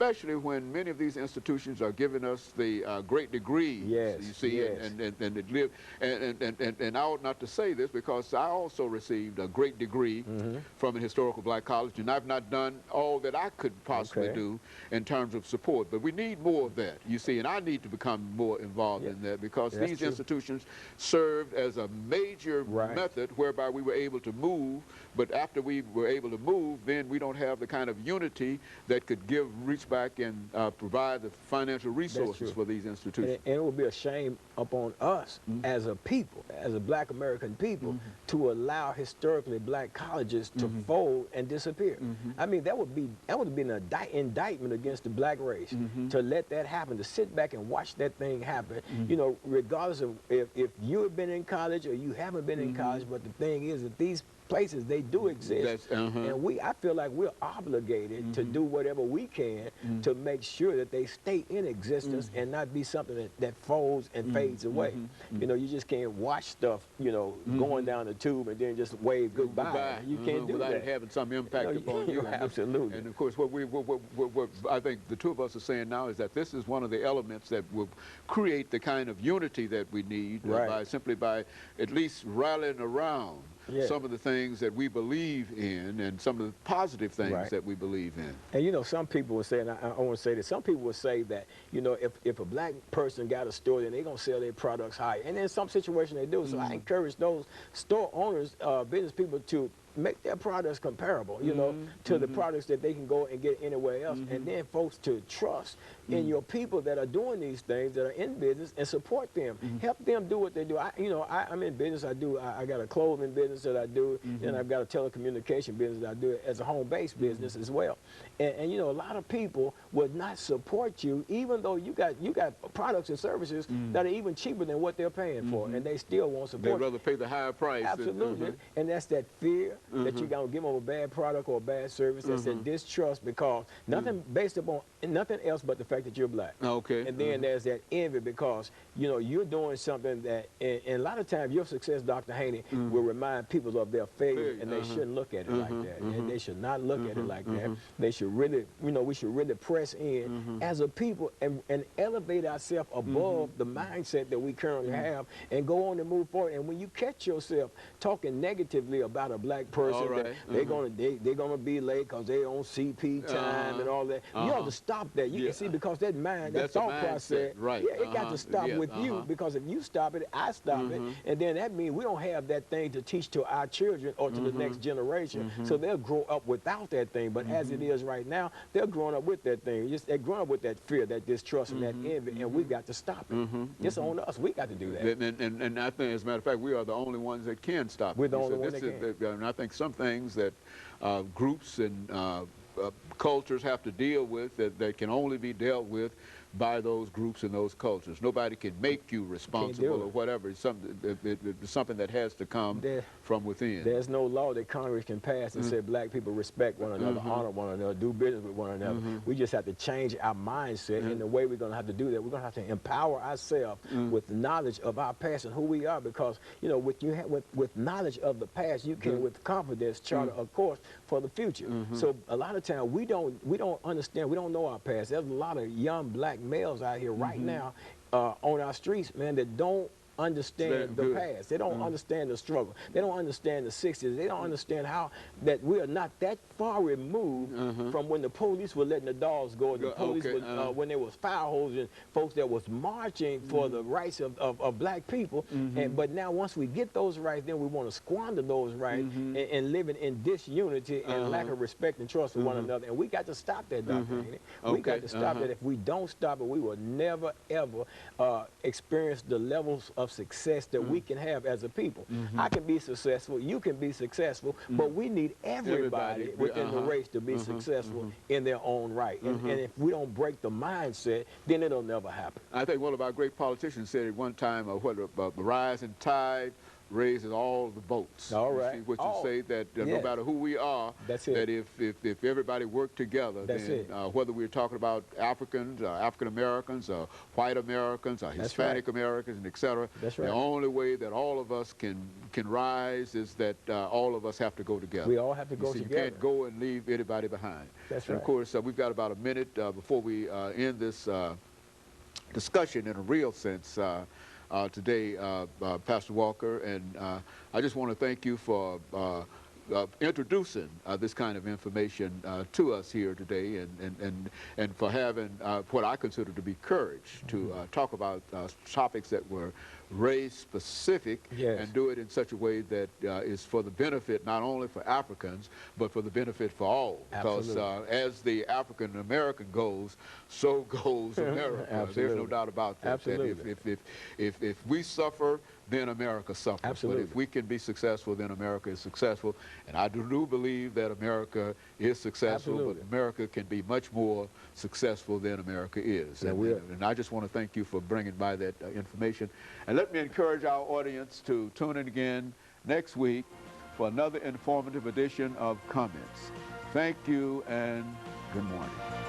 especially when many of these institutions are giving us the great degrees. Yes, You see, yes. and it live, and I ought not to say this because I also received a great degree from a historical black college, and I've not done all that I could possibly do in terms of support. But we need more of that, you see, and I need to become more involved in that because these institutions served as a major method whereby we were able to move, but after we were able to move, then we don't have the kind of unity that could reach back and provide the financial resources for these institutions. And it would be a shame upon us as a people, as a black American people, to allow historically black colleges to fold and disappear. I mean, that would have been an indictment against the black race to let that happen, to sit back and watch that thing happen, you know, regardless of if you have been in college or you haven't been in college. But the thing is that these places, they do exist, and I feel like we're obligated to do whatever we can to make sure that they stay in existence and not be something that folds and fades away. You know, you just can't watch stuff, you know, going down the tube and then just wave goodbye. You can't do without that it having some impact upon you. Absolutely. And of course, what I think the two of us are saying now is that this is one of the elements that will create the kind of unity that we need simply by at least rallying around some of the things that we believe in and some of the positive things that we believe in. And you know, some people would say, and I want to say this, some people would say that, you know, if a black person got a store, then they're going to sell their products higher. And in some situations they do. So I encourage those store owners, business people to make their products comparable, you know, to the products that they can go and get anywhere else. And then folks to trust in your people that are doing these things, that are in business, and support them. Help them do what they do. I'm in business. I got a clothing business that I do, and I've got a telecommunication business that I do as a home-based business as well. And you know, a lot of people would not support you, even though you got products and services that are even cheaper than what they're paying for, and they still won't support. They'd rather pay the higher price. Absolutely. And that's that fear that you're going to give them a bad product or a bad service. That's that distrust, because nothing based upon nothing else but the fact that you're black. Okay. And then there's that envy because, you know, you're doing something that, and a lot of times your success, Dr. Haney, will remind people of their failure, and they shouldn't look at it like that. And they should not look at it like that. They should really, you know, we should really press in as a people and elevate ourselves above the mindset that we currently have and go on and move forward. And when you catch yourself talking negatively about a black person, that they're gonna be late because they on CP time and all that, you have to stop that. You can see, because that mind, that thought process, it got to stop with you, because if you stop it, I stop it, and then that means we don't have that thing to teach to our children or to the next generation, so they'll grow up without that thing. But as it is right now, they're growing up with that thing. They're growing up with that fear, that distrust, and that envy, and we got to stop it. It's on us. We got to do that. And I think, as a matter of fact, we are the only ones that can stop it. We're the only ones that can. And I think some things that groups and cultures have to deal with that can only be dealt with by those groups and those cultures. Nobody can make you responsible or whatever. It's something that has to come from within. There's no law that Congress can pass and say black people respect one another, honor one another, do business with one another. We just have to change our mindset, and the way we're going to have to do that, we're going to have to empower ourselves with knowledge of our past and who we are, because, you know, with knowledge of the past, you can with confidence chart a course for the future. So a lot of times we don't understand, we don't know our past. There's a lot of young black males out here right now on our streets, man, that don't understand the past. They don't understand the struggle. They don't understand the 60s. They don't understand how that we are not that far removed from when the police were letting the dogs go, and the police was, when there was fire hoses and folks that was marching for the rights of black people. But now once we get those rights, then we want to squander those rights and living in disunity and lack of respect and trust for one another. And we got to stop that, Dr. Haney. We got to stop that. If we don't stop it, we will never, ever experience the levels of success that we can have as a people. I can be successful, you can be successful, but we need everybody within the race to be successful in their own right. And if we don't break the mindset, then it'll never happen. I think one of our great politicians said at one time, the rising tide raises all the boats. All right. What you say, that no yes. matter who we are, That's it. that if everybody worked together, That's then it. whether we're talking about Africans, African Americans, white Americans, Hispanic Americans, and etc. That's right. The only way that all of us can rise is that all of us have to go together. We all have to go together. together. You can't go and leave anybody behind. That's and right. Of course, we've got about a minute before we end this discussion in a real sense today, Pastor Walker, and I just want to thank you for introducing this kind of information to us here today, and for having what I consider to be courage to talk about topics that were race specific, and do it in such a way that is for the benefit not only for Africans but for the benefit for all. Because as the African American goes, so goes America. There's no doubt about that. Absolutely. That if we suffer, then America suffers. Absolutely. But if we can be successful, then America is successful. And I do believe that America is successful, Absolutely. but America can be much more successful than America is. And I just want to thank you for bringing by that information. And let me encourage our audience to tune in again next week for another informative edition of Comments. Thank you and good morning.